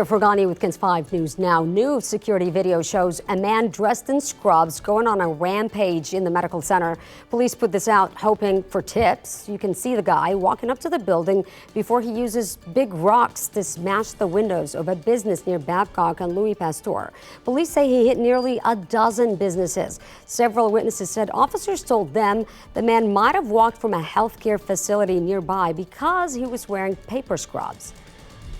Fergani with KENS 5 News Now. New security video shows a man dressed in scrubs going on a rampage in the medical center. Police put this out hoping for tips. You can see the guy walking up to the building before he uses big rocks to smash the windows of a business near Babcock and Louis Pasteur. Police say he hit nearly a dozen businesses. Several witnesses said officers told them the man might have walked from a healthcare facility nearby because he was wearing paper scrubs.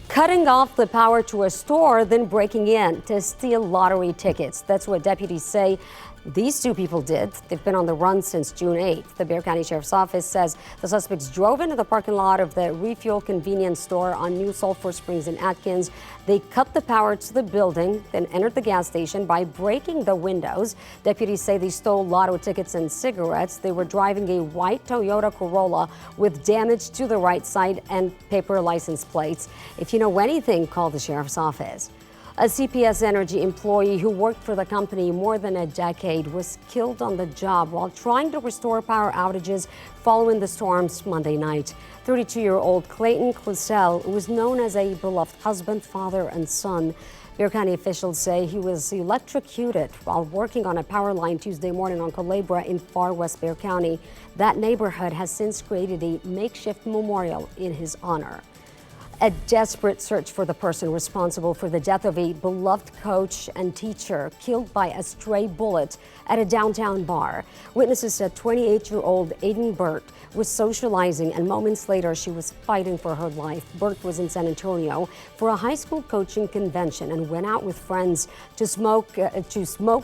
Cutting off the power to a store, then breaking in to steal lottery tickets. That's what deputies say these two people did. They've been on the run since June 8th. The Bexar County Sheriff's Office says the suspects drove into the parking lot of the Refuel convenience store on New Sulphur Springs in Atkins. They cut the power to the building, then entered the gas station by breaking the windows. Deputies say they stole lotto tickets and cigarettes. They were driving a white Toyota Corolla with damage to the right side and paper license plates. If you know anything, call the Sheriff's Office. A CPS Energy employee who worked for the company more than a decade was killed on the job while trying to restore power outages following the storms Monday night. 32-year-old Clayton Clisell was known as a beloved husband, father, and son. Bexar County officials say he was electrocuted while working on a power line Tuesday morning on Culebra in far west Bexar County. That neighborhood has since created a makeshift memorial in his honor. A desperate search for the person responsible for the death of a beloved coach and teacher killed by a stray bullet at a downtown bar. Witnesses said 28-year-old Aiden Burt was socializing, and moments later she was fighting for her life. Burt was in San Antonio for a high school coaching convention and went out with friends to smoke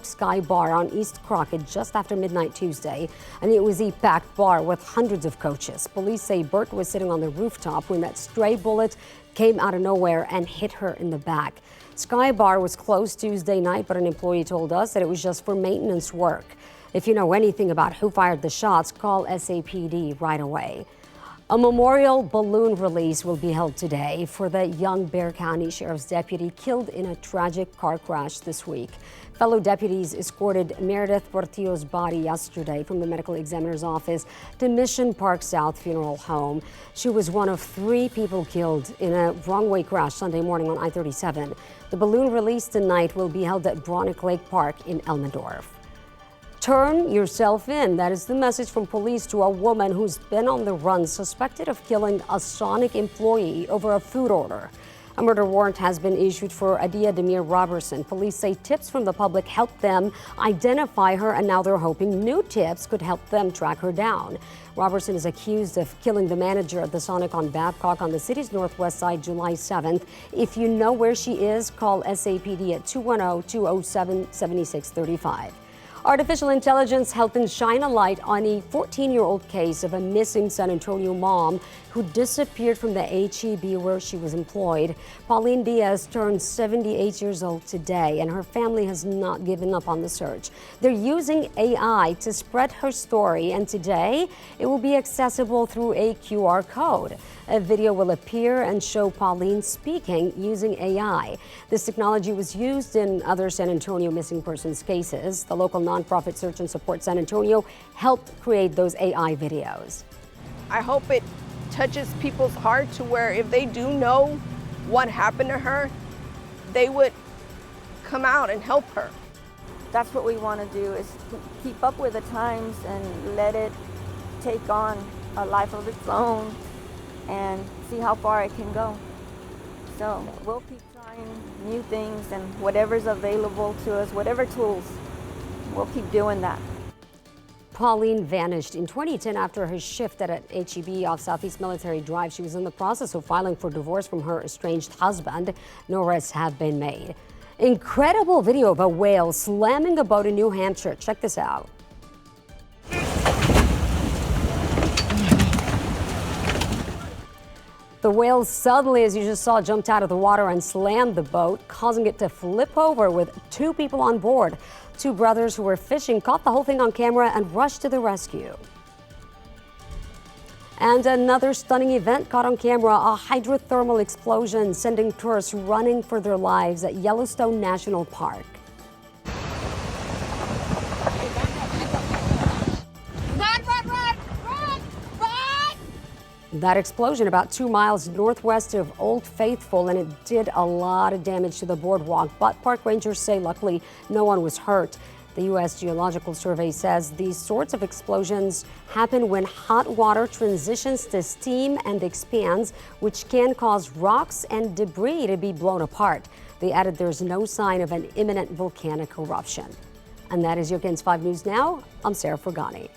Sky Bar on East Crockett just after midnight Tuesday. And it was a packed bar with hundreds of coaches. Police say Burt was sitting on the rooftop when that stray bullet came out of nowhere and hit her in the back. Sky Bar was closed Tuesday night, but an employee told us that it was just for maintenance work. If you know anything about who fired the shots, call SAPD right away. A memorial balloon release will be held today for the young Bexar County Sheriff's deputy killed in a tragic car crash this week. Fellow deputies escorted Meredith Portillo's body yesterday from the medical examiner's office to Mission Park South Funeral Home. She was one of 3 people killed in a wrong-way crash Sunday morning on I-37. The balloon release tonight will be held at Bronick Lake Park in Elmendorf. Turn yourself in. That is the message from police to a woman who's been on the run, suspected of killing a Sonic employee over a food order. A murder warrant has been issued for Adia Demir Robertson. Police say tips from the public helped them identify her, and now they're hoping new tips could help them track her down. Robertson is accused of killing the manager at the Sonic on Babcock on the city's northwest side July 7th. If you know where she is, call SAPD at 210-207-7635. Artificial intelligence helping shine a light on a 14-year-old case of a missing San Antonio mom who disappeared from the HEB where she was employed. Pauline Diaz turned 78 years old today, and her family has not given up on the search. They're using AI to spread her story, and today it will be accessible through a QR code. A video will appear and show Pauline speaking using AI. This technology was used in other San Antonio missing persons cases. The local nonprofit Search and Support San Antonio helped create those AI videos. I hope it touches people's heart to where if they do know what happened to her, they would come out and help her. That's what we want to do, is keep up with the times and let it take on a life of its own and see how far it can go. So we'll keep trying new things, and whatever's available to us, whatever tools, we'll keep doing that. Pauline vanished in 2010 after her shift at an HEB off Southeast Military Drive. She was in the process of filing for divorce from her estranged husband. No arrests have been made. Incredible video of a whale slamming a boat in New Hampshire. Check this out. The whale suddenly, as you just saw, jumped out of the water and slammed the boat, causing it to flip over with 2 people on board. 2 brothers who were fishing caught the whole thing on camera and rushed to the rescue. And another stunning event caught on camera, a hydrothermal explosion sending tourists running for their lives at Yellowstone National Park. That explosion about 2 miles northwest of Old Faithful, and it did a lot of damage to the boardwalk, but park rangers say luckily no one was hurt. The U.S. Geological Survey says these sorts of explosions happen when hot water transitions to steam and expands, which can cause rocks and debris to be blown apart. They added there's no sign of an imminent volcanic eruption. And that is your KENS 5 News Now. I'm Sarah Fergani.